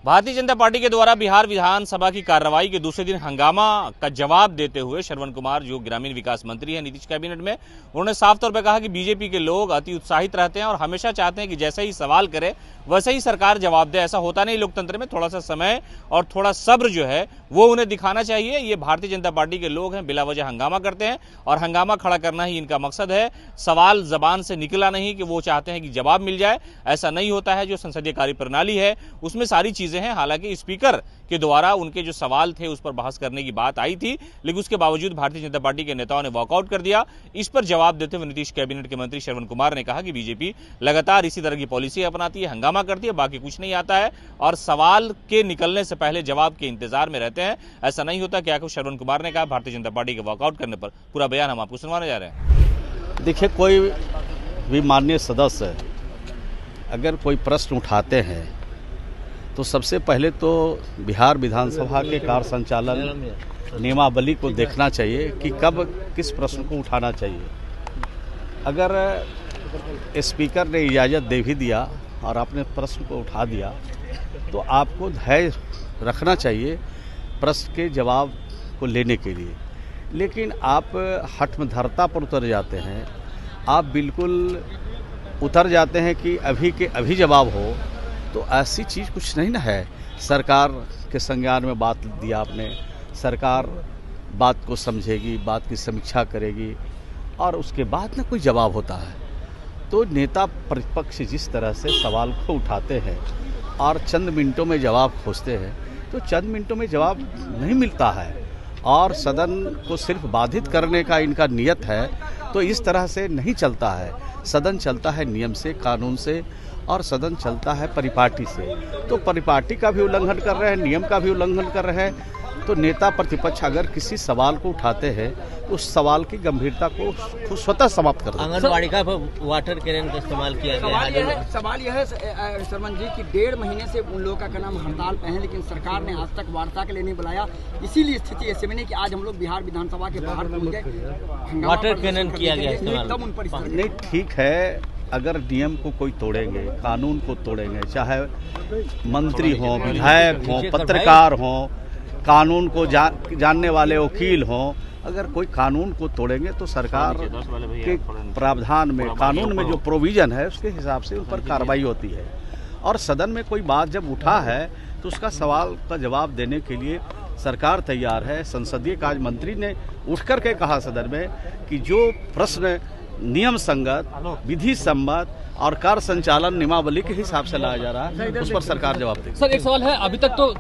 Bharatiya Janata party के द्वारा बिहार विधानसभा की कार्रवाई के दूसरे दिन हंगामा का जवाब देते हुए श्रवण कुमार, जो ग्रामीण विकास मंत्री हैं नीतीश कैबिनेट में, उन्होंने साफ तौर पर कहा कि बीजेपी के लोग अति उत्साहित रहते हैं और हमेशा चाहते हैं कि जैसे ही सवाल करे वैसे ही सरकार जवाब दे। ऐसा होता नहीं लोकतंत्र में, थोड़ा सा समय और थोड़ा सब्र जो है वो उन्हें दिखाना चाहिए। ये भारतीय जनता पार्टी के लोग हैं, बिला वजह हंगामा करते हैं और हंगामा खड़ा करना ही इनका मकसद है। सवाल जबान से निकला नहीं कि वो चाहते हैं कि जवाब मिल जाए, ऐसा नहीं होता है। जो संसदीय कार्य प्रणाली है उसमें सारी चीजें हैं। हालांकि स्पीकर के द्वारा उनके जो सवाल थे उस पर बहस करने की बात आई थी, लेकिन उसके बावजूद भारतीय जनता पार्टी के नेताओं ने वॉकआउट कर दिया। इस पर जवाब देते हुए नीतीश कैबिनेट के मंत्री श्रवण कुमार ने कहा कि बीजेपी लगातार इसी तरह की पॉलिसी अपनाती है, हंगामा करती है, बाकी कुछ नहीं आता है और सवाल के निकलने से पहले जवाब के इंतजार में रहते हैं। ऐसा नहीं होता। क्या कुछ श्रवण कुमार ने कहा भारतीय जनता पार्टी के वॉकआउट करने पर, पूरा बयान हम आपको सुनवाने जा रहे हैं। देखिए, कोई भी माननीय सदस्य अगर कोई प्रश्न उठाते हैं तो सबसे पहले तो बिहार विधानसभा के कार्य संचालन नियमावली को देखना चाहिए कि कब किस प्रश्न को उठाना चाहिए। अगर स्पीकर ने इजाज़त दे भी दिया और आपने प्रश्न को उठा दिया तो आपको धैर्य रखना चाहिए प्रश्न के जवाब को लेने के लिए। लेकिन आप हठधर्मता पर उतर जाते हैं, आप बिल्कुल उतर जाते हैं कि अभी के अभी जवाब हो, तो ऐसी चीज़ कुछ नहीं ना है। सरकार के संज्ञान में बात दिया आपने, सरकार बात को समझेगी, बात की समीक्षा करेगी और उसके बाद ना कोई जवाब होता है। तो नेता प्रतिपक्ष जिस तरह से सवाल को उठाते हैं और चंद मिनटों में जवाब खोजते हैं, तो चंद मिनटों में जवाब नहीं मिलता है और सदन को सिर्फ बाधित करने का इनका नियत है। तो इस तरह से नहीं चलता है। सदन चलता है नियम से, कानून से, और सदन चलता है परिपाटी से। तो परिपाटी का भी उल्लंघन कर रहे हैं, नियम का भी उल्लंघन कर रहे हैं। तो नेता प्रतिपक्ष अगर किसी सवाल को उठाते हैं तो उस सवाल की गंभीरता को खुद स्वतः समाप्त कर दें। आंगनबाड़ी का वाटर कैनन का इस्तेमाल किया गया। सवाल यह है शर्मन जी कि 1.5 महीने से उन लोगों का नाम हड़ताल पे है, लेकिन सरकार ने आज तक वार्ता के लिए नहीं बुलाया। इसीलिए स्थिति ऐसे बनी कि आज हम लोग बिहार विधानसभा के बाहर पहुंच गए। वाटर कैनन किया गया इस्तेमाल। तब उन पर नहीं, ठीक है, अगर नियम को कोई तोड़ेंगे, कानून को तोड़ेंगे, चाहे मंत्री हों, विधायक हों, पत्रकार हों, कानून को जानने वाले वकील हों, अगर कोई कानून को तोड़ेंगे तो सरकार के प्रावधान में, कानून में जो प्रोविज़न है उसके हिसाब से उन पर कार्रवाई होती है। और सदन में कोई बात जब उठा है तो उसका सवाल का जवाब देने के लिए सरकार तैयार है। संसदीय कार्य मंत्री ने उठ कर के कहा सदन में कि जो प्रश्न नियम संगत, विधि सम्मत और कार्य संचालन नियमावली के हिसाब से लाया जा रहा है उस पर सरकार जवाब देगी। सर, एक सवाल है, अभी तक तो